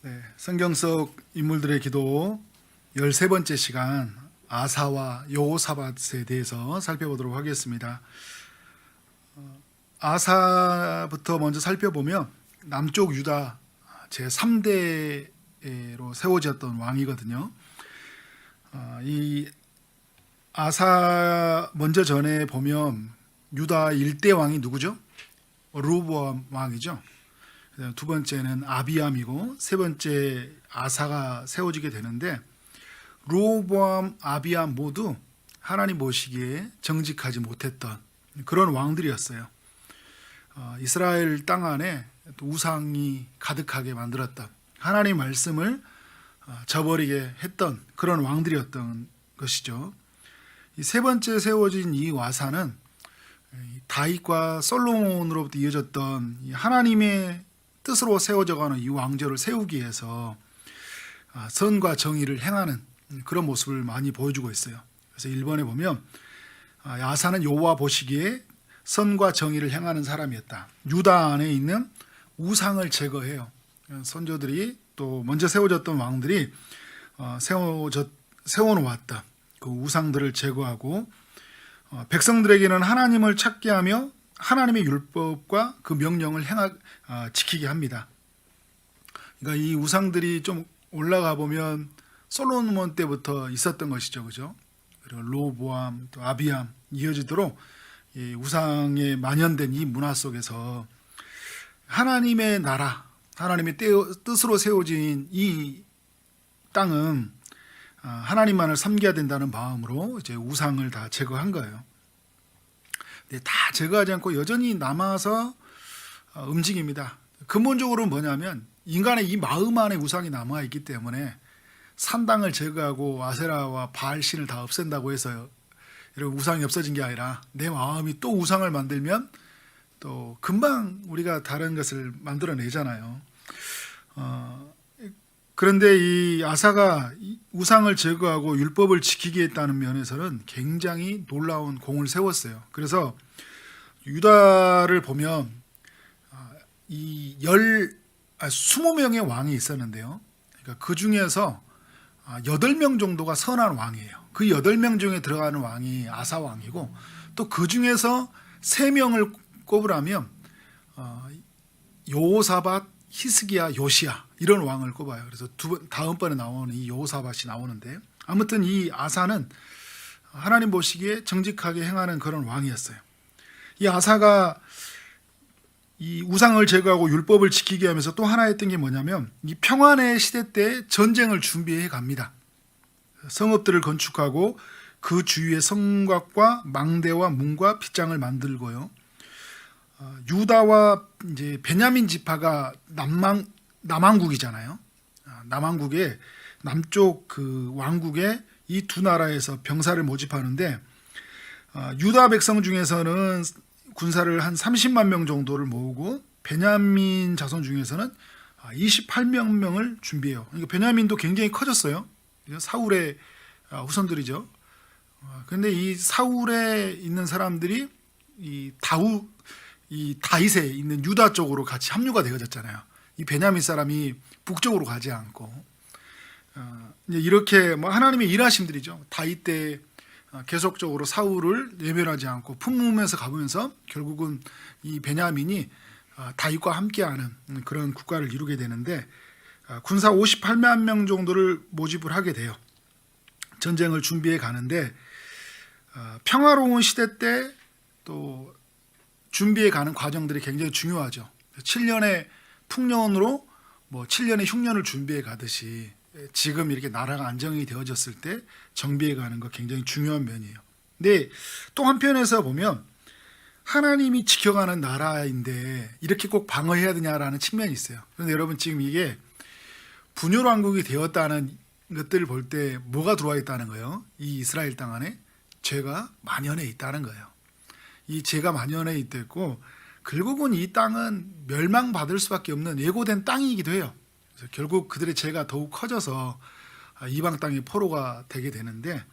네, 성경 속 인물들의 기도 13번째 시간 아사와 여호사밧에 대해서 살펴보도록 하겠습니다. 아사부터 먼저 살펴보면 남쪽 유다 제3대로 세워졌던 왕이거든요. 이 아사 먼저 전에 보면 유다 1대 왕이 누구죠? 르호보암 왕이죠. 두 번째는 아비암이고 세 번째 아사가 세워지게 되는데, 르호보암, 아비암 모두 하나님 보시기에 정직하지 못했던 그런 왕들이었어요. 이스라엘 땅 안에 우상이 가득하게 만들었던, 하나님 말씀을 저버리게 했던 그런 왕들이었던 것이죠. 이 세 번째 세워진 이 아사는 다윗과 솔로몬으로부터 이어졌던 하나님의 뜻으로 세워져가는 이 왕조를 세우기 위해서 선과 정의를 행하는 그런 모습을 많이 보여주고 있어요. 그래서 1번에 보면 아사는 여호와 보시기에 선과 정의를 행하는 사람이었다. 유다 안에 있는 우상을 제거해요. 선조들이 또 먼저 세워졌던 왕들이 세워놓았던 그 우상들을 제거하고 백성들에게는 하나님을 찾게 하며 하나님의 율법과 그 명령을 지키게 합니다. 그러니까 이 우상들이 좀 올라가 보면 솔로몬 때부터 있었던 것이죠, 그죠? 그리고 르호보암, 또 아비암 이어지도록 이 우상에 만연된 이 문화 속에서 하나님의 나라, 하나님의 뜻으로 세워진 이 땅은 하나님만을 섬겨야 된다는 마음으로 이제 우상을 다 제거한 거예요. 다 제거하지 않고 여전히 남아서 움직입니다. 근본적으로 뭐냐면 인간의 이 마음 안에 우상이 남아있기 때문에 산당을 제거하고 아세라와 바알신을 다 없앤다고 해서 이런 우상이 없어진 게 아니라 내 마음이 또 우상을 만들면 또 금방 우리가 다른 것을 만들어내잖아요. 그런데 이 아사가 우상을 제거하고 율법을 지키게 했다는 면에서는 굉장히 놀라운 공을 세웠어요. 그래서 유다를 보면 이 20명의 왕이 있었는데요. 그러니까 그 중에서 8명 정도가 선한 왕이에요. 그 8명 중에 들어가는 왕이 아사 왕이고, 또 그 중에서 3명을 꼽으라면 여호사밧, 히스기야, 요시야 이런 왕을 꼽아요. 그래서 다음번에 나오는 이 여호사밧이 나오는데, 아무튼 이 아사는 하나님 보시기에 정직하게 행하는 그런 왕이었어요. 이 아사가 이 우상을 제거하고 율법을 지키게 하면서 또 하나 했던 게 뭐냐면, 이 평안의 시대 때 전쟁을 준비해 갑니다. 성읍들을 건축하고 그 주위에 성곽과 망대와 문과 빗장을 만들고요. 유다와 이제 베냐민 지파가 남왕국이잖아요. 남왕국의 남쪽 그 왕국에 이 두 나라에서 병사를 모집하는데, 유다 백성 중에서는 군사를 한 30만 명 정도를 모으고 베냐민 자손 중에서는 28명을 준비해요. 그러니까 베냐민도 굉장히 커졌어요. 사울의 후손들이죠. 그런데 이 사울에 있는 사람들이 이 다윗에 있는 유다 쪽으로 같이 합류가 되어졌잖아요. 이 베냐민 사람이 북쪽으로 가지 않고 이렇게 뭐 하나님의 일하심들이죠. 다윗 때 계속적으로 사울을 외면하지 않고 품으면서 가보면서 결국은 이 베냐민이 다윗과 함께하는 그런 국가를 이루게 되는데, 군사 58만 명 정도를 모집을 하게 돼요. 전쟁을 준비해 가는데, 평화로운 시대 때 또 준비해 가는 과정들이 굉장히 중요하죠. 7년의 풍년으로 7년의 흉년을 준비해 가듯이 지금 이렇게 나라가 안정이 되어졌을 때 정비해 가는 거 굉장히 중요한 면이에요. 근데 또 한편에서 보면 하나님이 지켜가는 나라인데 이렇게 꼭 방어해야 되냐라는 측면이 있어요. 그런데 여러분, 지금 이게 분열 왕국이 되었다는 것들을 볼 때 뭐가 들어와 있다는 거예요? 이 이스라엘 땅 안에 죄가 만연해 있다는 거예요. 이 죄가 만연해 있고 결국은 이 땅은 멸망받을 수밖에 없는 예고된 땅이기도 해요. 그래서 결국 그들의 죄가 더욱 커져서 이방 땅이 포로가 되게 되는데,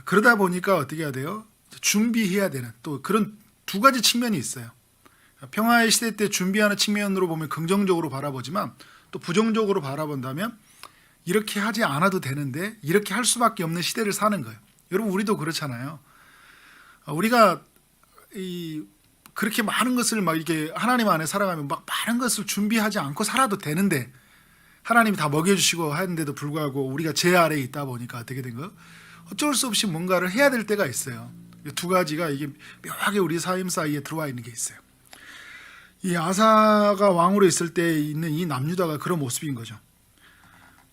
그러다 보니까 어떻게 해야 돼요? 준비해야 되는 또 그런 두 가지 측면이 있어요. 평화의 시대 때 준비하는 측면으로 보면 긍정적으로 바라보지만, 또 부정적으로 바라본다면 이렇게 하지 않아도 되는데 이렇게 할 수밖에 없는 시대를 사는 거예요. 여러분 우리도 그렇잖아요. 우리가 그렇게 많은 것을 막 이렇게 하나님 안에 살아가면 막 많은 것을 준비하지 않고 살아도 되는데 하나님이 다 먹여주시고 하는데도 불구하고 우리가 제 아래에 있다 보니까 어떻게 된 거예요? 어쩔 수 없이 뭔가를 해야 될 때가 있어요. 두 가지가 이게 묘하게 우리 삶 사이에 들어와 있는 게 있어요. 이 아사가 왕으로 있을 때 있는 이 남유다가 그런 모습인 거죠.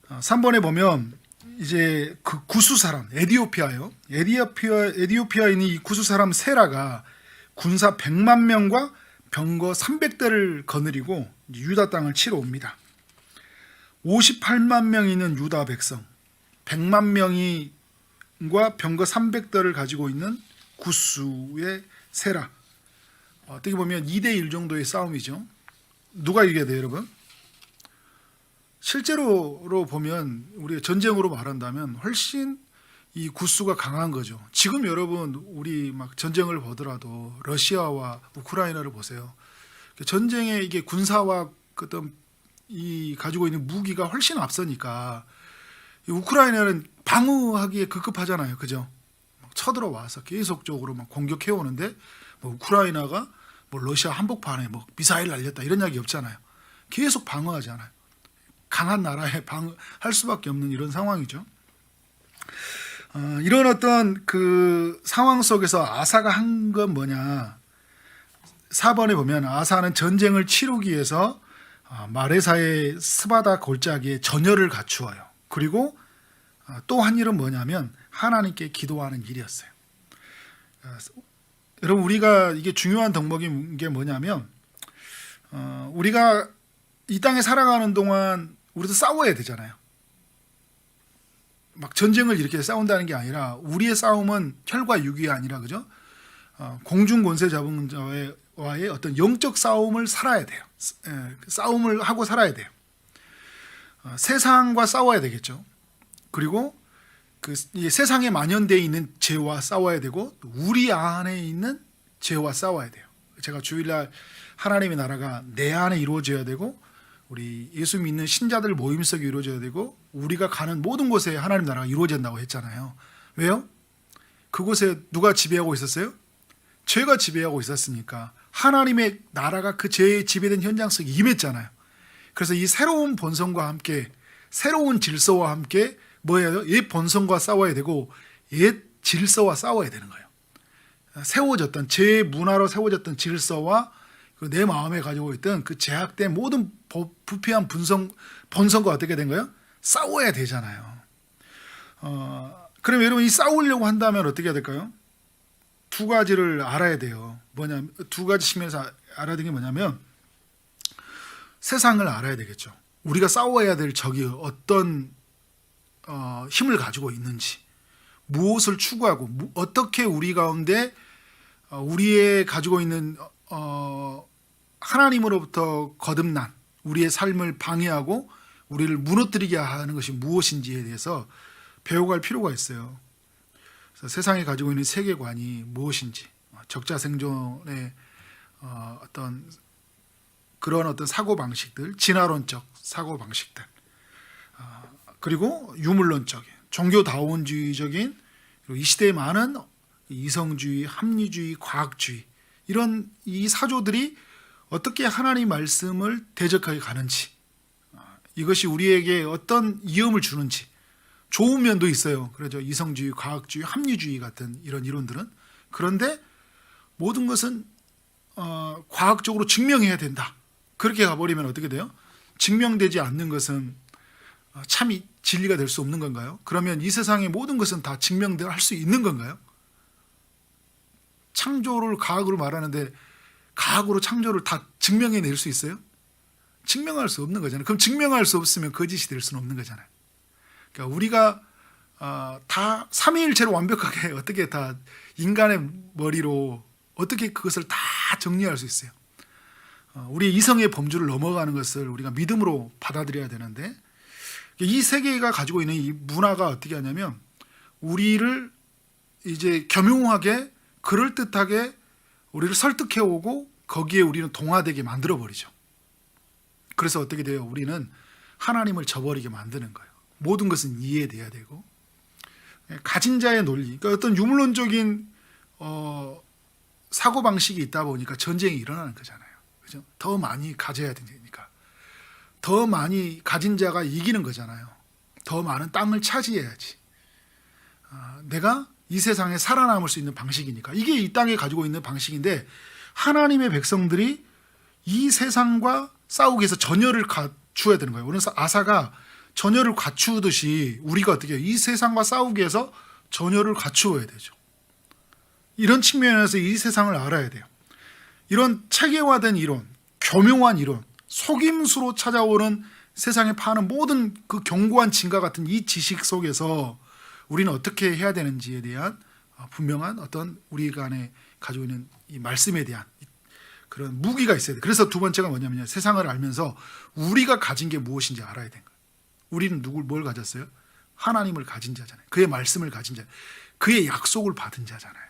3번에 보면 이제 그 구수 사람 에디오피아요. 에디오피아에 있는 이 구수 사람 세라가 군사 100만 명과 병거 300대를 거느리고 유다 땅을 치러 옵니다. 58만 명이 있는 유다 백성, 100만 명이과 병거 300대를 가지고 있는 구수의 세라. 어떻게 보면 2대1 정도의 싸움이죠. 누가 이겨야 돼요, 여러분? 실제로 보면 우리가 전쟁으로 말한다면 훨씬 이 구수가 강한 거죠. 지금 여러분 우리 막 전쟁을 보더라도 러시아와 우크라이나를 보세요. 전쟁에 이게 군사와 어떤 이 가지고 있는 무기가 훨씬 앞서니까 우크라이나는 방어하기에 급급하잖아요, 그죠? 쳐들어와서 계속적으로 막 공격해 오는데 뭐 우크라이나가 뭐 러시아 한복판에 뭐 미사일 날렸다 이런 이야기 없잖아요. 계속 방어하잖아요. 강한 나라에 방어할 수밖에 없는 이런 상황이죠. 이런 어떤 그 상황 속에서 아사가 한 건 뭐냐? 4번에 보면 아사는 전쟁을 치르기 위해서 마레사의 스바다 골짜기에 전열을 갖추어요. 그리고 또 한 일은 뭐냐면 하나님께 기도하는 일이었어요. 여러분 우리가 이게 중요한 덕목인 게 뭐냐면 우리가 이 땅에 살아가는 동안 우리도 싸워야 되잖아요. 막 전쟁을 이렇게 싸운다는 게 아니라 우리의 싸움은 혈과 육이 아니라 그죠? 공중 권세 잡은 자와의 어떤 영적 싸움을 살아야 돼요. 싸움을 하고 살아야 돼요. 세상과 싸워야 되겠죠. 그리고 이 세상에 만연되어 있는 죄와 싸워야 되고 우리 안에 있는 죄와 싸워야 돼요. 제가 주일날 하나님의 나라가 내 안에 이루어져야 되고 우리 예수 믿는 신자들 모임 속에 이루어져야 되고 우리가 가는 모든 곳에 하나님 나라가 이루어진다고 했잖아요. 왜요? 그곳에 누가 지배하고 있었어요? 죄가 지배하고 있었으니까 하나님의 나라가 그 죄에 지배된 현장 속에 임했잖아요. 그래서 이 새로운 본성과 함께 새로운 질서와 함께 뭐예요? 옛 본성과 싸워야 되고 옛 질서와 싸워야 되는 거예요. 세워졌던 제 문화로 세워졌던 질서와 내 마음에 가지고 있던 그 제약된 모든 부패한 본성과 어떻게 된 거예요? 싸워야 되잖아요. 그럼 여러분 이 싸우려고 한다면 어떻게 해야 될까요? 두 가지를 알아야 돼요. 뭐냐면 두 가지 측면에서 알아야 되는 게 뭐냐면 세상을 알아야 되겠죠. 우리가 싸워야 될 적이 어떤 힘을 가지고 있는지, 무엇을 추구하고 어떻게 우리 가운데 우리의 가지고 있는 하나님으로부터 거듭난 우리의 삶을 방해하고 우리를 무너뜨리게 하는 것이 무엇인지에 대해서 배워갈 필요가 있어요. 그래서 세상에 가지고 있는 세계관이 무엇인지, 적자생존의 어떤 그런 어떤 사고방식들, 진화론적 사고방식들, 그리고 유물론적인 종교다원주의적인 이 시대에 많은 이성주의, 합리주의, 과학주의 이런 이 사조들이 어떻게 하나님 말씀을 대적하게 가는지, 이것이 우리에게 어떤 위험을 주는지, 좋은 면도 있어요. 그렇죠. 이성주의, 과학주의, 합리주의 같은 이런 이론들은. 그런데 모든 것은 과학적으로 증명해야 된다. 그렇게 가버리면 어떻게 돼요? 증명되지 않는 것은 참이 진리가 될 수 없는 건가요? 그러면 이 세상의 모든 것은 다 증명할 수 있는 건가요? 창조를 과학으로 말하는데 과학으로 창조를 다 증명해낼 수 있어요? 증명할 수 없는 거잖아요. 그럼 증명할 수 없으면 거짓이 될 수는 없는 거잖아요. 그러니까 우리가 다 삼위일체로 완벽하게 어떻게 다 인간의 머리로 어떻게 그것을 다 정리할 수 있어요? 우리 이성의 범주를 넘어가는 것을 우리가 믿음으로 받아들여야 되는데, 이 세계가 가지고 있는 이 문화가 어떻게 하냐면 우리를 이제 겸용하게 그럴듯하게 우리를 설득해 오고 거기에 우리는 동화되게 만들어 버리죠. 그래서 어떻게 돼요? 우리는 하나님을 저버리게 만드는 거예요. 모든 것은 이해돼야 되고, 가진 자의 논리, 그러니까 어떤 유물론적인 사고 방식이 있다 보니까 전쟁이 일어나는 거잖아요. 그죠? 더 많이 가져야 되니까, 더 많이 가진 자가 이기는 거잖아요. 더 많은 땅을 차지해야지. 내가 이 세상에 살아남을 수 있는 방식이니까. 이게 이 땅에 가지고 있는 방식인데, 하나님의 백성들이 이 세상과 싸우기 위해서 전열을 갖추어야 되는 거예요. 그래서 아사가 전열을 갖추듯이 우리가 어떻게 해요? 이 세상과 싸우기 위해서 전열을 갖추어야 되죠. 이런 측면에서 이 세상을 알아야 돼요. 이런 체계화된 이론, 교묘한 이론, 속임수로 찾아오는 세상에 파는 모든 그 견고한 진과 같은 이 지식 속에서 우리는 어떻게 해야 되는지에 대한 분명한 어떤 우리 간에 가지고 있는 이 말씀에 대한 그런 무기가 있어야 돼요. 그래서 두 번째가 뭐냐면요, 세상을 알면서 우리가 가진 게 무엇인지 알아야 되는 거예요. 우리는 뭘 가졌어요? 하나님을 가진 자잖아요. 그의 말씀을 가진 자, 그의 약속을 받은 자잖아요.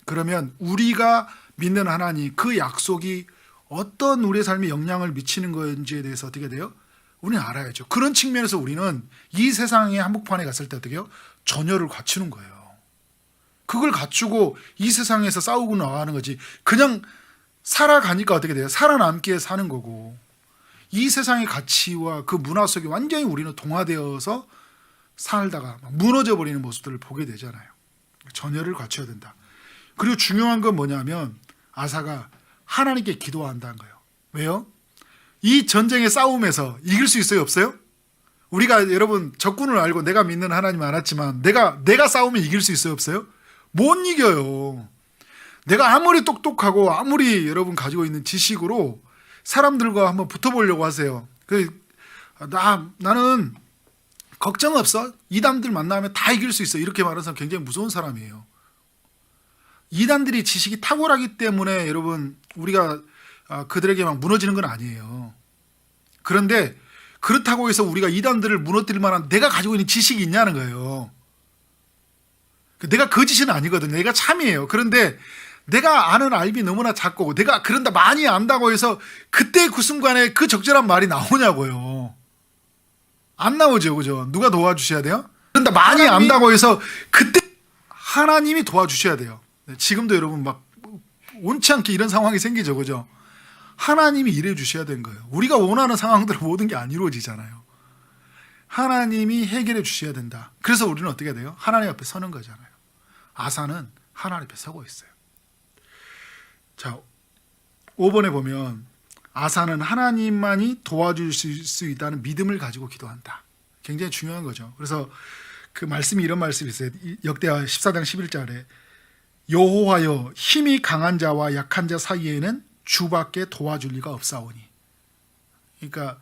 그러면 우리가 믿는 하나님, 그 약속이 어떤 우리의 삶에 영향을 미치는 건지에 대해서 어떻게 돼요? 우리는 알아야죠. 그런 측면에서 우리는 이 세상의 한복판에 갔을 때 어떻게 해요? 전열을 갖추는 거예요. 그걸 갖추고 이 세상에서 싸우고 나가는 거지. 그냥 살아가니까 어떻게 돼요? 살아남기에 사는 거고, 이 세상의 가치와 그 문화 속에 완전히 우리는 동화되어서 살다가 무너져 버리는 모습들을 보게 되잖아요. 전열을 갖춰야 된다. 그리고 중요한 건 뭐냐면 아사가 하나님께 기도한다는 거예요. 왜요? 이 전쟁의 싸움에서 이길 수 있어요, 없어요? 우리가 여러분 적군을 알고 내가 믿는 하나님 알았지만 내가 싸우면 이길 수 있어요, 없어요? 못 이겨요. 내가 아무리 똑똑하고 아무리 여러분 가지고 있는 지식으로 사람들과 한번 붙어보려고 하세요. 나는 걱정 없어. 이단들 만나면 다 이길 수 있어. 이렇게 말하는 사람 굉장히 무서운 사람이에요. 이단들이 지식이 탁월하기 때문에 여러분 우리가 그들에게 막 무너지는 건 아니에요. 그런데 그렇다고 해서 우리가 이단들을 무너뜨릴 만한 내가 가지고 있는 지식이 있냐는 거예요. 내가 거짓은 아니거든요. 내가 참이에요. 그런데 내가 아는 알비 너무나 작고 내가 그런다 많이 안다고 해서 그때 그 순간에 그 적절한 말이 나오냐고요. 안 나오죠. 그죠? 누가 도와주셔야 돼요? 그런다 많이 안다고 해서 그때 하나님이 도와주셔야 돼요. 지금도 여러분 막 원치 않게 이런 상황이 생기죠. 그죠? 하나님이 일해 주셔야 되는 거예요. 우리가 원하는 상황대로 모든 게 안 이루어지잖아요. 하나님이 해결해 주셔야 된다. 그래서 우리는 어떻게 돼요? 하나님 앞에 서는 거잖아요. 아사는 하나님 앞에 서고 있어요. 자, 5번에 보면 아사는 하나님만이 도와주실 수 있다는 믿음을 가지고 기도한다. 굉장히 중요한 거죠. 그래서 그 말씀이 이런 말씀이 있어요. 역대하 14장 11절에 여호와여 힘이 강한 자와 약한 자 사이에는 주밖에 도와줄 리가 없사오니. 그러니까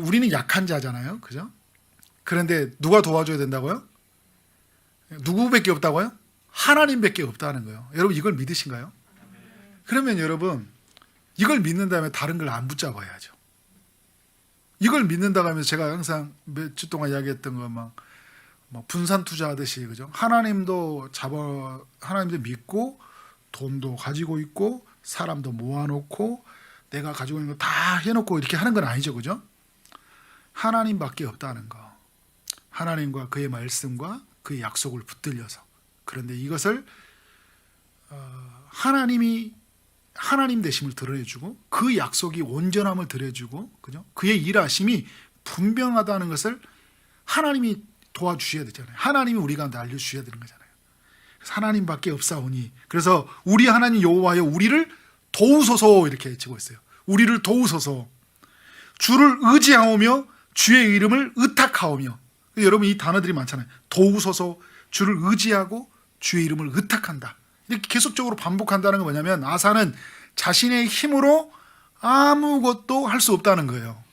우리는 약한 자잖아요. 그죠? 그런데 누가 도와줘야 된다고요? 누구밖에 없다고요? 하나님밖에 없다는 거예요. 여러분 이걸 믿으신가요? 그러면 여러분 이걸 믿는다면 다른 걸 안 붙잡아야죠. 이걸 믿는다고 하면서 제가 항상 몇 주 동안 이야기했던 거 막 분산 투자하듯이, 그죠? 하나님도 믿고 돈도 가지고 있고 사람도 모아놓고 내가 가지고 있는 거 다 해놓고 이렇게 하는 건 아니죠. 그죠? 하나님밖에 없다는 거. 하나님과 그의 말씀과 그의 약속을 붙들려서. 그런데 이것을 하나님이 하나님 되심을 드러내주고 그 약속이 온전함을 드러내주고, 그죠? 그의 일하심이 분명하다는 것을 하나님이 도와주셔야 되잖아요. 하나님이 우리 가운데 알려주셔야 되는 거잖아요. 그래서 하나님밖에 없사오니, 그래서 우리 하나님 여호와여 우리를 도우소서 이렇게 외치고 있어요. 우리를 도우소서. 주를 의지하오며 주의 이름을 의탁하오며. 여러분 이 단어들이 많잖아요. 도우소서, 주를 의지하고 주의 이름을 의탁한다. 이렇게 계속적으로 반복한다는 건 뭐냐면 아사는 자신의 힘으로 아무것도 할 수 없다는 거예요.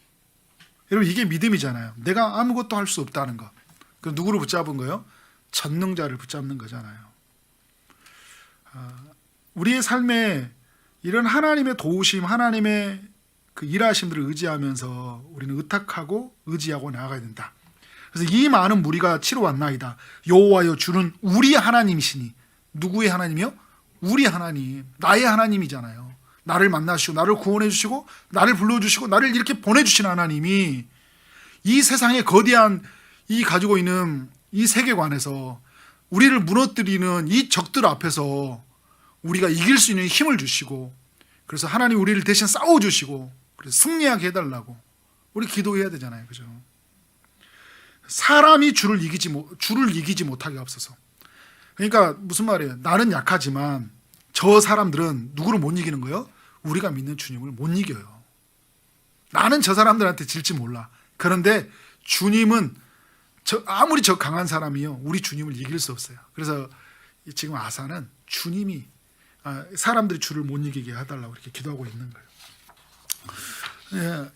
여러분 이게 믿음이잖아요. 내가 아무것도 할 수 없다는 거. 그럼 누구를 붙잡은 거예요? 전능자를 붙잡는 거잖아요. 우리의 삶에 이런 하나님의 도우심, 하나님의 그 일하심들을 의지하면서 우리는 의탁하고 의지하고 나아가야 된다. 그래서 이 많은 무리가 치러 왔나이다. 여호와여 주는 우리 하나님이시니. 누구의 하나님이요? 우리 하나님, 나의 하나님이잖아요. 나를 만나시고 나를 구원해 주시고 나를 불러주시고 나를 이렇게 보내주신 하나님이 이 세상에 거대한 이 가지고 있는 이 세계관에서 우리를 무너뜨리는 이 적들 앞에서 우리가 이길 수 있는 힘을 주시고, 그래서 하나님 우리를 대신 싸워주시고 그래서 승리하게 해달라고 우리 기도해야 되잖아요. 그죠? 사람이 주를 이기지 못하게 하옵소서. 그러니까 무슨 말이에요? 나는 약하지만 저 사람들은 누구를 못 이기는 거예요? 우리가 믿는 주님을 못 이겨요. 나는 저 사람들한테 질지 몰라. 그런데 주님은 아무리 저 강한 사람이요, 우리 주님을 이길 수 없어요. 그래서 지금 아사는 주님이 사람들이 주를 못 이기게 해달라고 이렇게 기도하고 있는 거예요.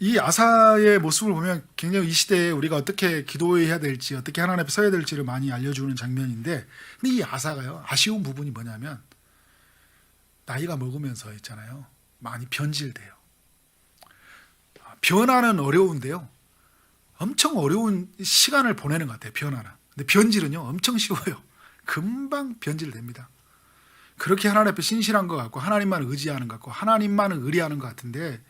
이 아사의 모습을 보면 굉장히 이 시대에 우리가 어떻게 기도해야 될지, 어떻게 하나님 앞에 서야 될지를 많이 알려주는 장면인데, 근데 이 아사가요, 아쉬운 부분이 뭐냐면 나이가 먹으면서 있잖아요, 많이 변질돼요. 변화는 어려운데요, 엄청 어려운 시간을 보내는 것 같아요. 변화는. 근데 변질은요 엄청 쉬워요. 금방 변질됩니다. 그렇게 하나님 앞에 신실한 것 같고 하나님만 의지하는 것 같고 하나님만 의리하는 것 같은데,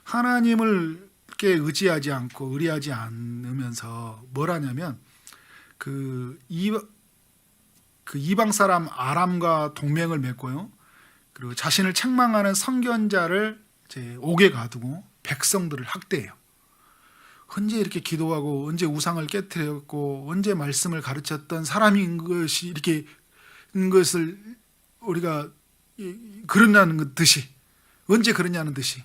하나님을 이렇게 의지하지 않고 의리하지 않으면서 뭘 하냐면 그 이방 사람 아람과 동맹을 맺고요, 그리고 자신을 책망하는 선견자를 이제 옥에 가두고 백성들을 학대해요. 언제 이렇게 기도하고 언제 우상을 깨뜨렸고 언제 말씀을 가르쳤던 사람인 것이 이렇게 인 것을 우리가 그러냐는 듯이, 언제 그러냐는 듯이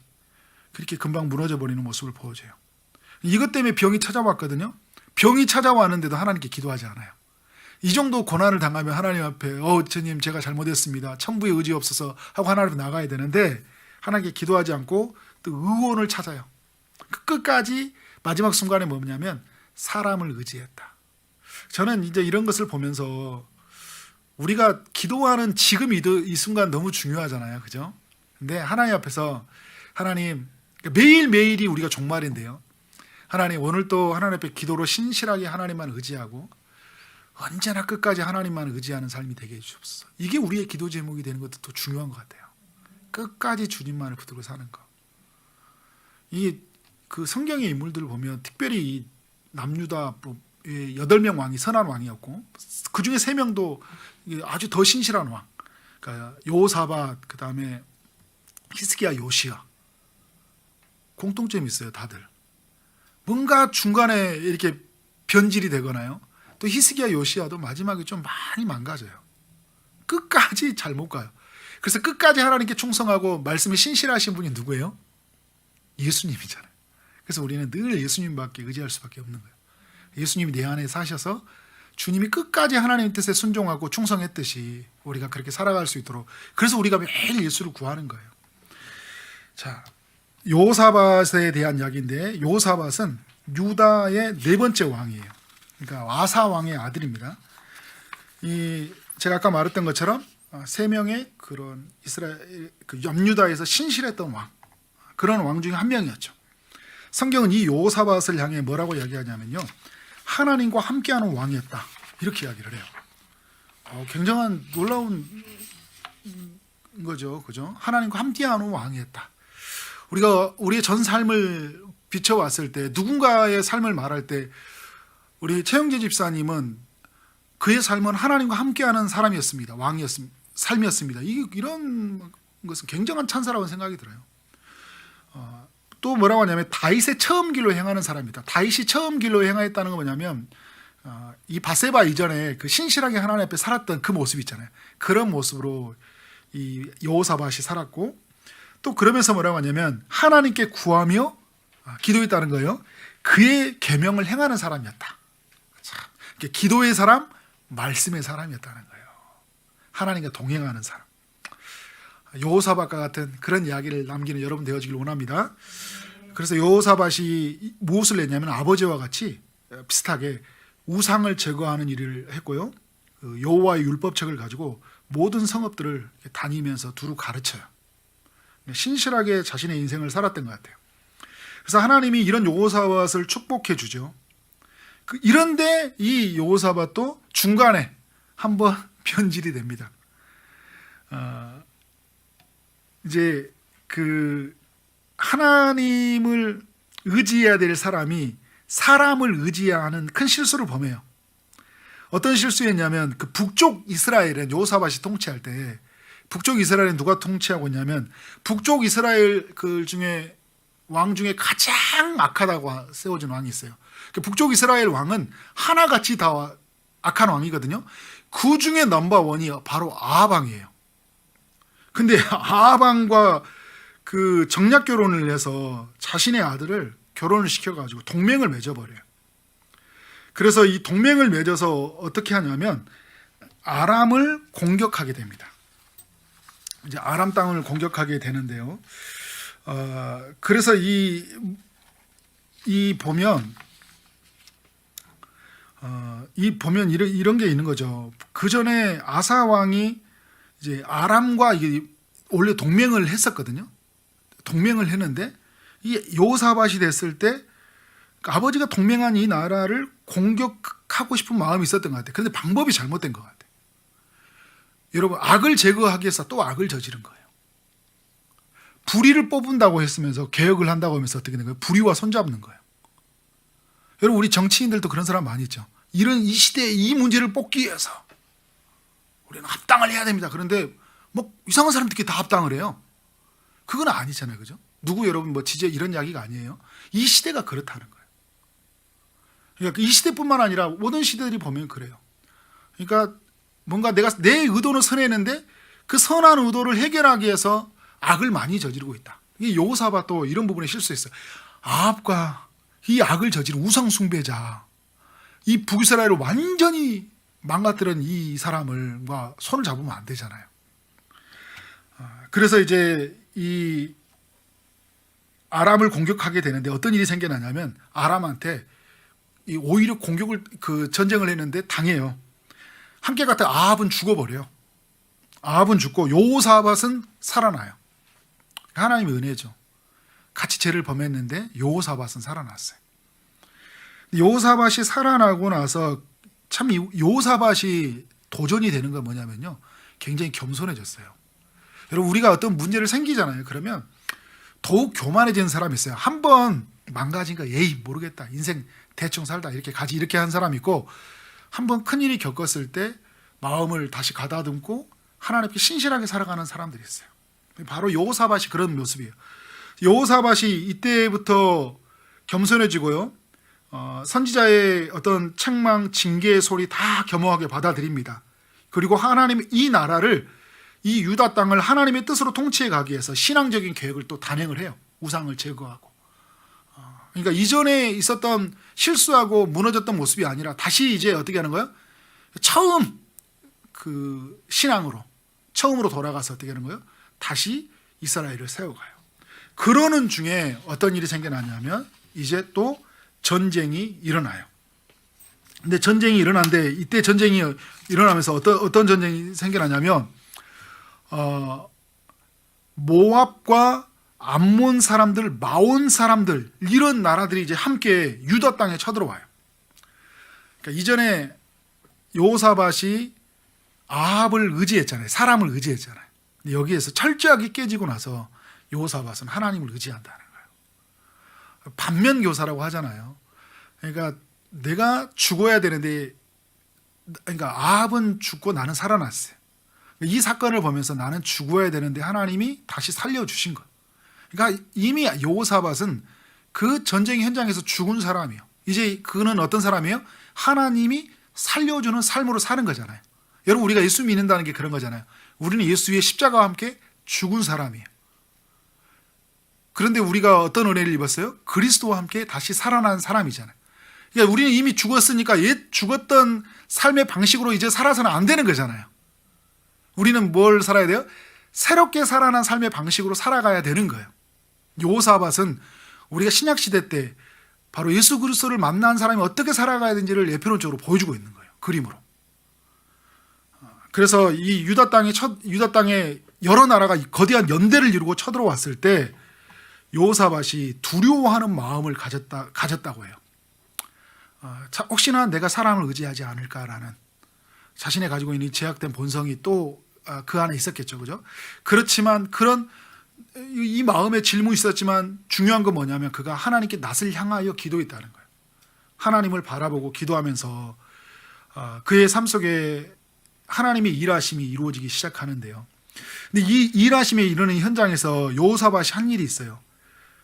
그렇게 금방 무너져 버리는 모습을 보여줘요. 이것 때문에 병이 찾아왔거든요. 병이 찾아왔는데도 하나님께 기도하지 않아요. 이 정도 고난을 당하면 하나님 앞에 주님 제가 잘못했습니다, 천부에 의지 없어서 하고 하나님 앞에 나가야 되는데, 하나님께 기도하지 않고 또 의원을 찾아요. 끝까지 마지막 순간에 뭐냐면 사람을 의지했다. 저는 이제 이런 것을 보면서 우리가 기도하는 지금 이 순간 너무 중요하잖아요. 그죠? 근데 하나님 앞에서 하나님, 매일매일이 우리가 종말인데요, 하나님 오늘 또 하나님 앞에 기도로 신실하게 하나님만 의지하고 언제나 끝까지 하나님만 의지하는 삶이 되게 해주옵소서. 이게 우리의 기도 제목이 되는 것도 더 중요한 것 같아요. 끝까지 주님만을 붙들고 사는 거. 그 성경의 인물들을 보면 특별히 이 남유다 8명 왕이 선한 왕이었고, 그 중에 3명도 아주 더 신실한 왕, 그러니까 여호사밧, 그 다음에 히스기야, 요시야, 공통점이 있어요. 다들 뭔가 중간에 이렇게 변질이 되거나요, 또 히스기야, 요시야도 마지막에 좀 많이 망가져요. 끝까지 잘 못 가요. 그래서 끝까지 하나님께 충성하고 말씀에 신실하신 분이 누구예요? 예수님이잖아요. 그래서 우리는 늘 예수님밖에 의지할 수밖에 없는 거예요. 예수님이 내 안에 사셔서 주님이 끝까지 하나님의 뜻에 순종하고 충성했듯이 우리가 그렇게 살아갈 수 있도록, 그래서 우리가 매일 예수를 구하는 거예요. 자, 여호사밧에 대한 이야기인데, 여호사밧은 유다의 4번째 왕이에요. 그러니까 아사 왕의 아들입니다. 제가 아까 말했던 것처럼 3명의 그런 이스라엘 남유다에서 신실했던 왕, 그런 왕 중에 한 명이었죠. 성경은 이 여호사밧을 향해 뭐라고 이야기하냐면요, 하나님과 함께하는 왕이었다, 이렇게 이야기를 해요. 굉장한 놀라운 거죠, 그죠? 하나님과 함께하는 왕이었다. 우리가 우리의 전 삶을 비춰왔을 때, 누군가의 삶을 말할 때, 우리 최영재 집사님은 그의 삶은 하나님과 함께하는 사람이었습니다. 삶이었습니다. 이런 것은 굉장한 찬사라고 생각이 들어요. 또 뭐라고 하냐면 다윗의 처음 길로 행하는 사람이다. 다윗이 처음 길로 행하였다는 건 뭐냐면 이 바세바 이전에 그 신실하게 하나님 앞에 살았던 그 모습 있잖아요. 그런 모습으로 이 여호사밧이 살았고, 또 그러면서 뭐라고 하냐면 하나님께 구하며 기도했다는 거예요. 그의 계명을 행하는 사람이었다. 기도의 사람, 말씀의 사람이었다는 거예요. 하나님과 동행하는 사람. 여호사밧과 같은 그런 이야기를 남기는 여러분 되어지길 원합니다. 그래서 여호사밧이 무엇을 했냐면 아버지와 같이 비슷하게 우상을 제거하는 일을 했고요, 여호와의 율법책을 가지고 모든 성읍들을 다니면서 두루 가르쳐요. 신실하게 자신의 인생을 살았던 것 같아요. 그래서 하나님이 이런 여호사밧을 축복해 주죠. 이런데 이 여호사밧도 중간에 한번 변질이 됩니다. 이제 그 하나님을 의지해야 될 사람이 사람을 의지하는 큰 실수를 범해요. 어떤 실수였냐면 그 북쪽 이스라엘은 여호사밧이 통치할 때, 북쪽 이스라엘은 누가 통치하고 있냐면 북쪽 이스라엘 그 중에 왕 중에 가장 악하다고 세워진 왕이 있어요. 그 북쪽 이스라엘 왕은 하나같이 다 악한 왕이거든요. 그 중에 넘버원이 바로 아합 왕이에요. 근데 아합 왕과 그 정략 결혼을 해서 자신의 아들을 결혼을 시켜가지고 동맹을 맺어버려요. 그래서 이 동맹을 맺어서 어떻게 하냐면 아람을 공격하게 됩니다. 이제 아람 땅을 공격하게 되는데요. 그래서 이 보면 이런 게 있는 거죠. 그 전에 아사 왕이 이제 아람과 이게 원래 동맹을 했었거든요. 동맹을 했는데 이 여호사밧이 됐을 때 아버지가 동맹한 이 나라를 공격하고 싶은 마음이 있었던 것 같아요. 그런데 방법이 잘못된 것 같아요. 여러분, 악을 제거하기 위해서 또 악을 저지른 거예요. 불의를 뽑은다고 했으면서 개혁을 한다고 하면서 어떻게 된 거예요? 불의와 손잡는 거예요. 여러분, 우리 정치인들도 그런 사람 많이 있죠. 이 시대에 이 문제를 뽑기 위해서 우리는 합당을 해야 됩니다. 그런데 뭐 이상한 사람들끼리 다 합당을 해요. 그건 아니잖아요. 그죠? 누구 여러분 뭐 지제 이런 이야기가 아니에요. 이 시대가 그렇다는 거예요. 그러니까 이 시대뿐만 아니라 모든 시대들이 보면 그래요. 그러니까 뭔가 내가 내 의도는 선했는데 그 선한 의도를 해결하기 위해서 악을 많이 저지르고 있다. 이 여호사밧도 이런 부분에 실수했어요. 아합과 이 악을 저지른 우상 숭배자, 이 북이스라엘을 완전히 망가뜨린 이 사람과 손을 잡으면 안 되잖아요. 그래서 이제 이 아람을 공격하게 되는데 어떤 일이 생겨나냐면 아람한테 오히려 공격을 그 전쟁을 했는데 당해요. 함께 갔다 아합은 죽어버려요. 아합은 죽고 여호사밧은 살아나요. 하나님의 은혜죠. 같이 죄를 범했는데 여호사밧은 살아났어요. 여호사밧이 살아나고 나서 참 여호사밧이 도전이 되는 건 뭐냐면요, 굉장히 겸손해졌어요. 여러분, 우리가 어떤 문제를 생기잖아요. 그러면 더욱 교만해지는 사람이 있어요. 한번 망가진 거 에이 모르겠다, 인생 대충 살다 이렇게 한 사람이 있고, 한번 큰일이 겪었을 때 마음을 다시 가다듬고 하나님께 신실하게 살아가는 사람들이 있어요. 바로 여호사밧이 그런 모습이에요. 여호사밧이 이때부터 겸손해지고요, 선지자의 어떤 책망, 징계의 소리 다 겸허하게 받아들입니다. 그리고 하나님 이 나라를, 이 유다 땅을 하나님의 뜻으로 통치해 가기 위해서 신앙적인 계획을 또 단행을 해요. 우상을 제거하고. 그러니까 이전에 있었던 실수하고 무너졌던 모습이 아니라 다시 이제 어떻게 하는 거예요? 처음 그 신앙으로 처음으로 돌아가서 어떻게 하는 거예요? 다시 이스라엘을 세워가요. 그러는 중에 어떤 일이 생겨나냐면 이제 또 전쟁이 일어나요. 근데 전쟁이 일어나는데 이때 전쟁이 일어나면서 어떤 전쟁이 생겨나냐면 모압과 암몬 사람들, 마온 사람들, 이런 나라들이 이제 함께 유다 땅에 쳐들어와요. 그러니까 이전에 여호사밧이 아합을 의지했잖아요. 사람을 의지했잖아요. 근데 여기에서 철저하게 깨지고 나서 여호사밧은 하나님을 의지한다는 거예요. 반면교사라고 하잖아요. 그러니까 내가 죽어야 되는데, 그러니까 아합은 죽고 나는 살아났어요. 이 사건을 보면서 나는 죽어야 되는데 하나님이 다시 살려주신 거예요. 그러니까 이미 여호사밧은 그 전쟁 현장에서 죽은 사람이에요. 이제 그는 어떤 사람이에요? 하나님이 살려주는 삶으로 사는 거잖아요. 여러분, 우리가 예수 믿는다는 게 그런 거잖아요. 우리는 예수 위에 십자가와 함께 죽은 사람이에요. 그런데 우리가 어떤 은혜를 입었어요? 그리스도와 함께 다시 살아난 사람이잖아요. 그러니까 우리는 이미 죽었으니까 옛 죽었던 삶의 방식으로 이제 살아서는 안 되는 거잖아요. 우리는 뭘 살아야 돼요? 새롭게 살아난 삶의 방식으로 살아가야 되는 거예요. 여호사밧은 우리가 신약시대 때 바로 예수 그리스도를 만난 사람이 어떻게 살아가야 되는지를 예표론적으로 보여주고 있는 거예요. 그림으로. 그래서 이 유다 땅에 여러 나라가 거대한 연대를 이루고 쳐들어왔을 때 여호사밧이 두려워하는 마음을 가졌다고 해요. 혹시나 내가 사람을 의지하지 않을까라는 자신의 가지고 있는 제약된 본성이 또 그 안에 있었겠죠. 그죠? 그렇지만 그런 이 마음에 질문이 있었지만 중요한 건 뭐냐면 그가 하나님께 낯을 향하여 기도했다는 거예요. 하나님을 바라보고 기도하면서 그의 삶 속에 하나님의 일하심이 이루어지기 시작하는데요. 근데 이 일하심에 이르는 현장에서 여호사밧이 한 일이 있어요.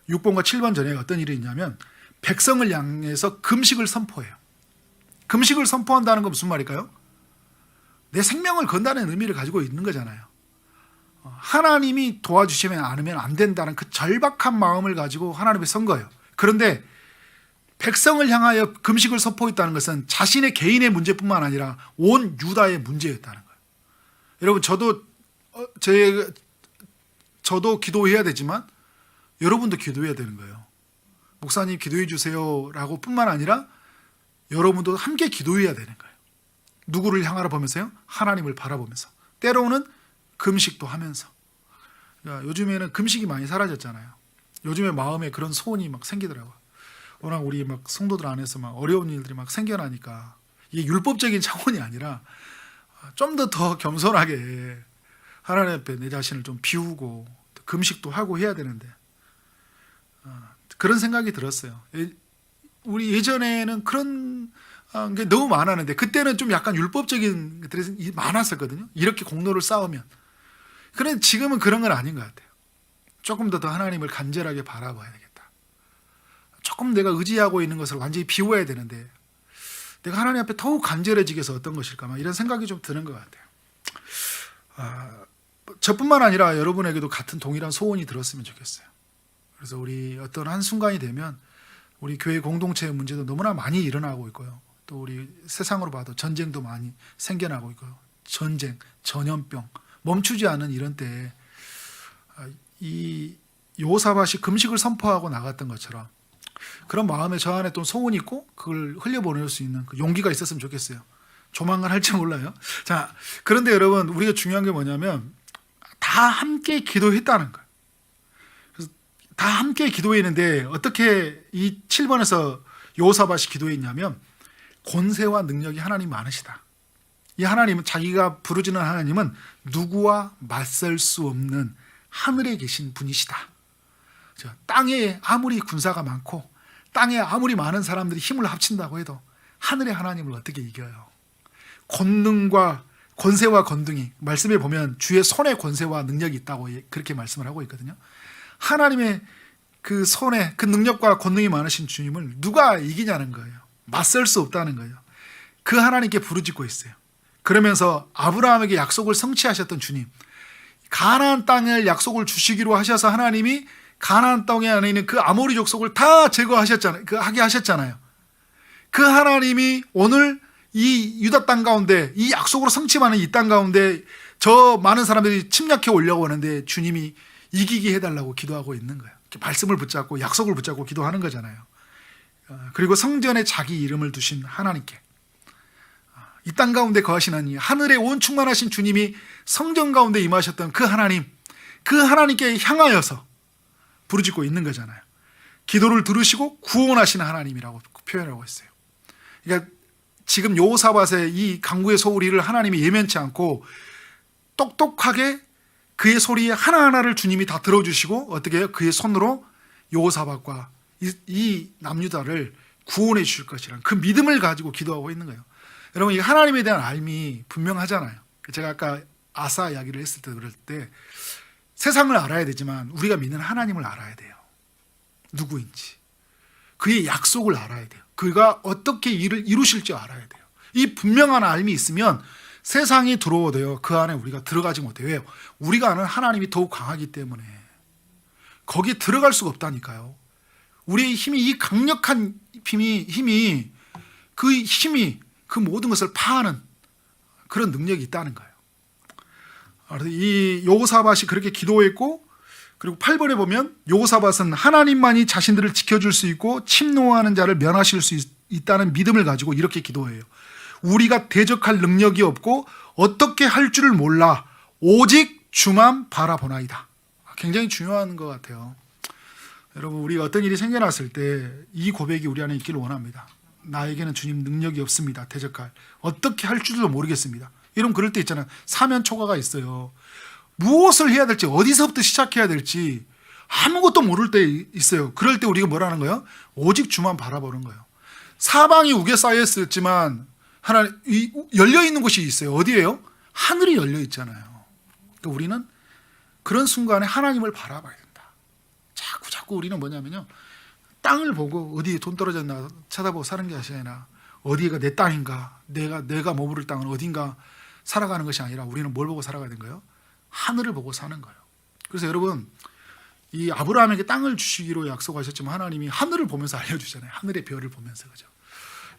6번과 7번 전에 어떤 일이 있냐면 백성을 향해서 금식을 선포해요. 금식을 선포한다는 건 무슨 말일까요? 내 생명을 건다는 의미를 가지고 있는 거잖아요. 하나님이 도와주시면 않으면 안 된다는 그 절박한 마음을 가지고 하나님의 선 거예요. 그런데 백성을 향하여 금식을 선포했다는 것은 자신의 개인의 문제뿐만 아니라 온 유다의 문제였다는 거예요. 여러분 저도 기도해야 되지만 여러분도 기도해야 되는 거예요. 목사님 기도해 주세요라고 뿐만 아니라 여러분도 함께 기도해야 되는 거예요. 누구를 향하여 보면서요? 하나님을 바라보면서. 때로는 금식도 하면서. 요즘에는 금식이 많이 사라졌잖아요. 요즘에 마음에 그런 소원이 막 생기더라고요. 워낙 우리 막 성도들 안에서 막 어려운 일들이 막 생겨나니까 이게 율법적인 차원이 아니라 좀 더 겸손하게 하나님 앞에 내 자신을 좀 비우고 금식도 하고 해야 되는데 그런 생각이 들었어요. 우리 예전에는 그런 게 너무 많았는데 그때는 좀 약간 율법적인 것들이 많았었거든요. 이렇게 공로를 쌓으면. 그런데 지금은 그런 건 아닌 것 같아요. 조금 더 하나님을 간절하게 바라봐야 되겠다. 조금 내가 의지하고 있는 것을 완전히 비워야 되는데 내가 하나님 앞에 더욱 간절해지게 해서 어떤 것일까 이런 생각이 좀 드는 것 같아요. 저뿐만 아니라 여러분에게도 같은 동일한 소원이 들었으면 좋겠어요. 그래서 우리 어떤 한순간이 되면 우리 교회 공동체의 문제도 너무나 많이 일어나고 있고요. 또 우리 세상으로 봐도 전쟁도 많이 생겨나고 있고요. 전쟁, 전염병 멈추지 않은 이런 때에 이 여호사밧이 금식을 선포하고 나갔던 것처럼 그런 마음에 저 안에 또 소원이 있고 그걸 흘려보낼 수 있는 그 용기가 있었으면 좋겠어요. 조만간 할지 몰라요. 자, 그런데 여러분 우리가 중요한 게 뭐냐면 다 함께 기도했다는 거예요. 그래서 다 함께 기도했는데 어떻게 이 7번에서 여호사밧이 기도했냐면 권세와 능력이 하나님 많으시다. 이 하나님은 자기가 부르짖는 하나님은 누구와 맞설 수 없는 하늘에 계신 분이시다. 땅에 아무리 군사가 많고 땅에 아무리 많은 사람들이 힘을 합친다고 해도 하늘의 하나님을 어떻게 이겨요? 권능과 권세와 권능이 말씀에 보면 주의 손에 권세와 능력이 있다고 그렇게 말씀을 하고 있거든요. 하나님의 그 손에 그 능력과 권능이 많으신 주님을 누가 이기냐는 거예요. 맞설 수 없다는 거예요. 그 하나님께 부르짖고 있어요. 그러면서 아브라함에게 약속을 성취하셨던 주님, 가나안 땅을 약속을 주시기로 하셔서 하나님이 가나안 땅에 안에 있는 그 아모리 족속을 다 제거하셨잖아요. 하게 하셨잖아요. 그 하나님이 오늘 이 유다 땅 가운데 이 약속으로 성취하는 이 땅 가운데 저 많은 사람들이 침략해 오려고 하는데 주님이 이기게 해달라고 기도하고 있는 거예요. 말씀을 붙잡고 약속을 붙잡고 기도하는 거잖아요. 그리고 성전에 자기 이름을 두신 하나님께 이 땅 가운데 거하시는 이 하늘에 온 충만하신 주님이 성전 가운데 임하셨던 그 하나님, 그 하나님께 향하여서 부르짖고 있는 거잖아요. 기도를 들으시고 구원하시는 하나님이라고 표현하고 있어요. 그러니까 지금 여호사밧의 이 간구의 소리를 하나님이 예면치 않고 똑똑하게 그의 소리 하나하나를 주님이 다 들어주시고 어떻게 해요? 그의 손으로 여호사밧과 이 남유다를 구원해 주실 것이라는 그 믿음을 가지고 기도하고 있는 거예요. 여러분 이 하나님에 대한 알미 분명하잖아요. 제가 아까 아사 이야기를 했을 때 그럴 때 세상을 알아야 되지만 우리가 믿는 하나님을 알아야 돼요. 누구인지. 그의 약속을 알아야 돼요. 그가 어떻게 일을 이루실지 알아야 돼요. 이 분명한 알미 있으면 세상이 들어오도요 그 안에 우리가 들어가지 못해요. 왜요? 우리가 아는 하나님이 더욱 강하기 때문에 거기에 들어갈 수가 없다니까요. 우리의 힘이 이 강력한 힘이 그 모든 것을 파하는 그런 능력이 있다는 거예요. 이 여호사밧이 그렇게 기도했고 그리고 8절에 보면 여호사밧은 하나님만이 자신들을 지켜줄 수 있고 침노하는 자를 면하실 수 있다는 믿음을 가지고 이렇게 기도해요. 우리가 대적할 능력이 없고 어떻게 할 줄을 몰라 오직 주만 바라보나이다. 굉장히 중요한 것 같아요. 여러분 우리가 어떤 일이 생겨났을 때 이 고백이 우리 안에 있기를 원합니다. 나에게는 주님 능력이 없습니다. 대적할 어떻게 할 줄도 모르겠습니다. 이런 그럴 때 있잖아요. 사면 초가가 있어요. 무엇을 해야 될지, 어디서부터 시작해야 될지 아무것도 모를 때 있어요. 그럴 때 우리가 뭐라는 거예요? 오직 주만 바라보는 거예요. 사방이 우겨 쌓여 있었지만 하나님 열려 있는 곳이 있어요. 어디예요? 하늘이 열려 있잖아요. 그러니까 우리는 그런 순간에 하나님을 바라봐야 된다. 자꾸 우리는 뭐냐면요, 땅을 보고 어디에 돈 떨어졌나 쳐다보고 사는 게 아니라 어디가 내 땅인가, 내가 머무를 땅은 어딘가 살아가는 것이 아니라 우리는 뭘 보고 살아가야 되는 거예요? 하늘을 보고 사는 거예요. 그래서 여러분, 이 아브라함에게 땅을 주시기로 약속하셨지만 하나님이 하늘을 보면서 알려주잖아요. 하늘의 별을 보면서. 그죠?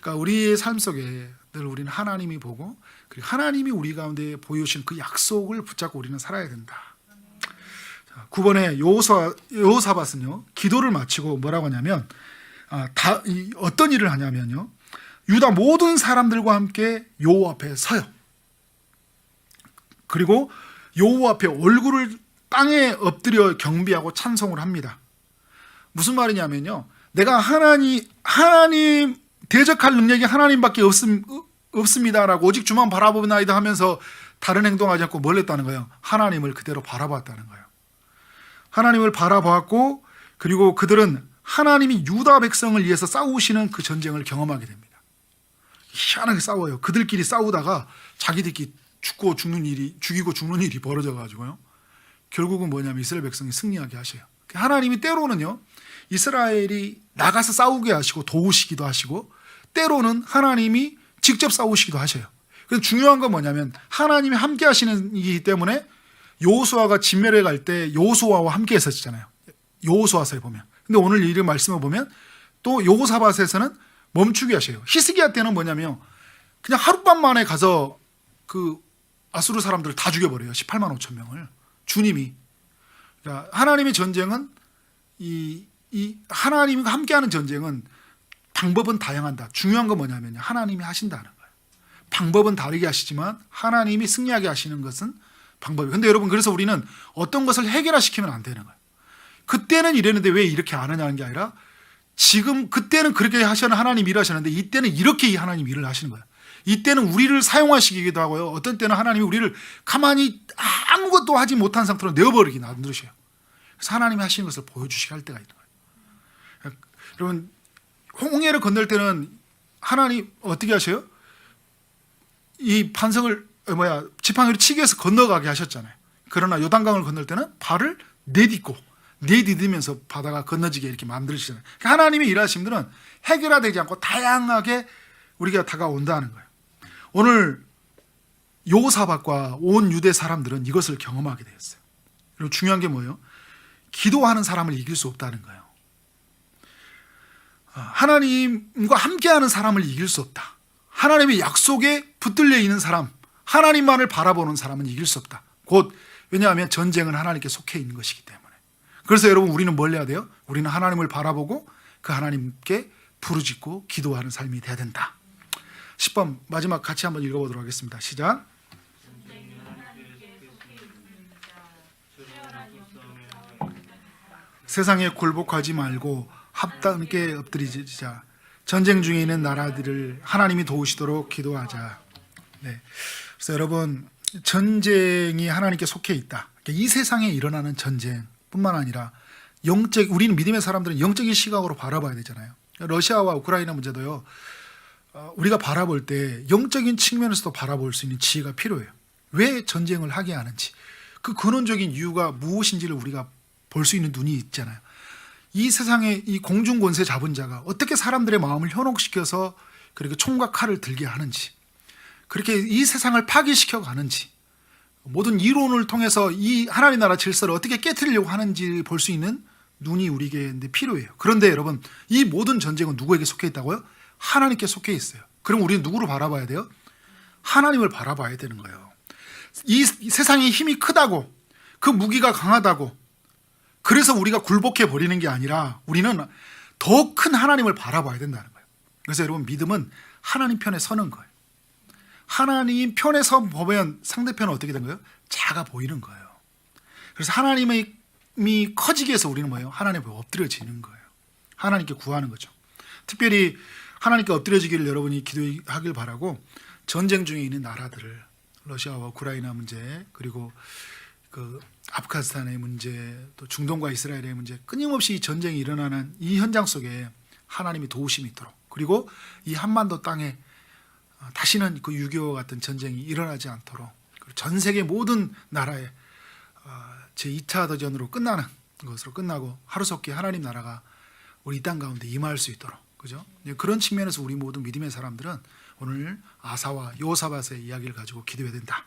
그러니까 우리의 삶 속에 늘 우리는 하나님이 보고, 그리고 하나님이 우리 가운데 보여주신 그 약속을 붙잡고 우리는 살아야 된다. 9번에 여호사밧은요, 기도를 마치고 뭐라고 하냐면, 어떤 일을 하냐면요, 유다 모든 사람들과 함께 여호와 앞에 서요. 그리고 여호와 앞에 얼굴을 땅에 엎드려 경배하고 찬송을 합니다. 무슨 말이냐면요, 내가 하나님 대적할 능력이 하나님밖에 없습니다라고 오직 주만 바라보나이다 하면서 다른 행동하지 않고 뭘 했다는 거예요? 하나님을 그대로 바라봤다는 거예요. 하나님을 바라보았고, 그리고 그들은 하나님이 유다 백성을 위해서 싸우시는 그 전쟁을 경험하게 됩니다. 희한하게 싸워요. 그들끼리 싸우다가 자기들끼리 죽이고 죽는 일이 벌어져가지고요, 결국은 뭐냐면 이스라엘 백성이 승리하게 하셔요. 하나님이 때로는요, 이스라엘이 나가서 싸우게 하시고 도우시기도 하시고, 때로는 하나님이 직접 싸우시기도 하셔요. 그래서 중요한 건 뭐냐면 하나님이 함께 하시는 이기 때문에 여호수아가 진멸에 갈 때 여호수아와 함께 했었잖아요. 여호수아서에 보면. 근데 오늘 이 말씀을 보면 또 여호사밧에서는 멈추게 하셔요. 히스기야 때는 뭐냐면 그냥 하룻밤 만에 가서 그 아수르 사람들을 다 죽여버려요. 18만 5천 명을. 주님이. 그러니까 하나님의 전쟁은 이 하나님과 함께하는 전쟁은 방법은 다양하다. 중요한 건 뭐냐면요, 하나님이 하신다는 거예요. 방법은 다르게 하시지만 하나님이 승리하게 하시는 것은 방법이에요. 근데 여러분, 그래서 우리는 어떤 것을 해결화시키면 안 되는 거예요. 그때는 이랬는데 왜 이렇게 안 하냐는 게 아니라, 지금 그때는 그렇게 하시는 하나님 일을 하셨는데 이때는 이렇게 하나님 일을 하시는 거예요. 이때는 우리를 사용하시기도 하고요, 어떤 때는 하나님이 우리를 가만히 아무것도 하지 못한 상태로 내어버리게 만드셔요. 그래서 하나님이 하시는 것을 보여주시게 할 때가 있는 거예요. 여러분, 홍해를 건널 때는 하나님 어떻게 하셔요? 이 반석을 지팡이를 치게 해서 건너가게 하셨잖아요. 그러나 요단강을 건널 때는 발을 내딛으면서 바다가 건너지게 이렇게 만들으시잖아요. 그러니까 하나님의 일하심들은 해결화되지 않고 다양하게 우리가 다가온다는 거예요. 오늘 여호사밧과 온 유대 사람들은 이것을 경험하게 되었어요. 그리고 중요한 게 뭐예요? 기도하는 사람을 이길 수 없다는 거예요. 하나님과 함께하는 사람을 이길 수 없다. 하나님의 약속에 붙들려 있는 사람, 하나님만을 바라보는 사람은 이길 수 없다. 왜냐하면 전쟁은 하나님께 속해 있는 것이기 때문에. 그래서 여러분, 우리는 뭘 해야 돼요? 우리는 하나님을 바라보고 그 하나님께 부르짖고 기도하는 삶이 돼야 된다. 10번 마지막 같이 한번 읽어보도록 하겠습니다. 시작. 세상에 굴복하지 말고 합당하게 엎드리자. 전쟁 중에 있는 나라들을 하나님이 도우시도록 기도하자. 네. 그래서 여러분, 전쟁이 하나님께 속해 있다. 이 세상에 일어나는 전쟁뿐만 아니라 우리는 믿음의 사람들은 영적인 시각으로 바라봐야 되잖아요. 러시아와 우크라이나 문제도요, 우리가 바라볼 때 영적인 측면에서도 바라볼 수 있는 지혜가 필요해요. 왜 전쟁을 하게 하는지, 그 근원적인 이유가 무엇인지를 우리가 볼 수 있는 눈이 있잖아요. 이 세상에 이 공중 권세 잡은 자가 어떻게 사람들의 마음을 현혹시켜서 그렇게 총과 칼을 들게 하는지, 그렇게 이 세상을 파괴시켜 가는지, 모든 이론을 통해서 이 하나님 나라 질서를 어떻게 깨트리려고 하는지 볼 수 있는 눈이 우리에게 필요해요. 그런데 여러분, 이 모든 전쟁은 누구에게 속해 있다고요? 하나님께 속해 있어요. 그럼 우리는 누구를 바라봐야 돼요? 하나님을 바라봐야 되는 거예요. 이 세상의 힘이 크다고, 그 무기가 강하다고, 그래서 우리가 굴복해 버리는 게 아니라 우리는 더 큰 하나님을 바라봐야 된다는 거예요. 그래서 여러분, 믿음은 하나님 편에 서는 거예요. 하나님 편에 서 보면 상대편은 어떻게 된 거예요? 작아 보이는 거예요. 그래서 하나님이 커지기 위해서 우리는 뭐예요? 하나님 앞에 엎드려지는 거예요. 하나님께 구하는 거죠. 특별히 하나님께 엎드려지기를 여러분이 기도하길 바라고, 전쟁 중에 있는 나라들을, 러시아와 우크라이나 문제, 그리고 그 아프가니스탄의 문제, 또 중동과 이스라엘의 문제, 끊임없이 전쟁이 일어나는 이 현장 속에 하나님이 도우심이 있도록, 그리고 이 한반도 땅에 다시는 그 6.25 같은 전쟁이 일어나지 않도록, 그리고 전 세계 모든 나라에 제2차 대전으로 끝나는 것으로 끝나고 하루속히 하나님 나라가 우리 이 땅 가운데 임할 수 있도록, 그죠? 그런 측면에서 우리 모든 믿음의 사람들은 오늘 아사와 요사밧의 이야기를 가지고 기도해야 된다.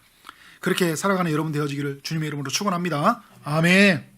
그렇게 살아가는 여러분 되어지기를 주님의 이름으로 축원합니다. 아멘.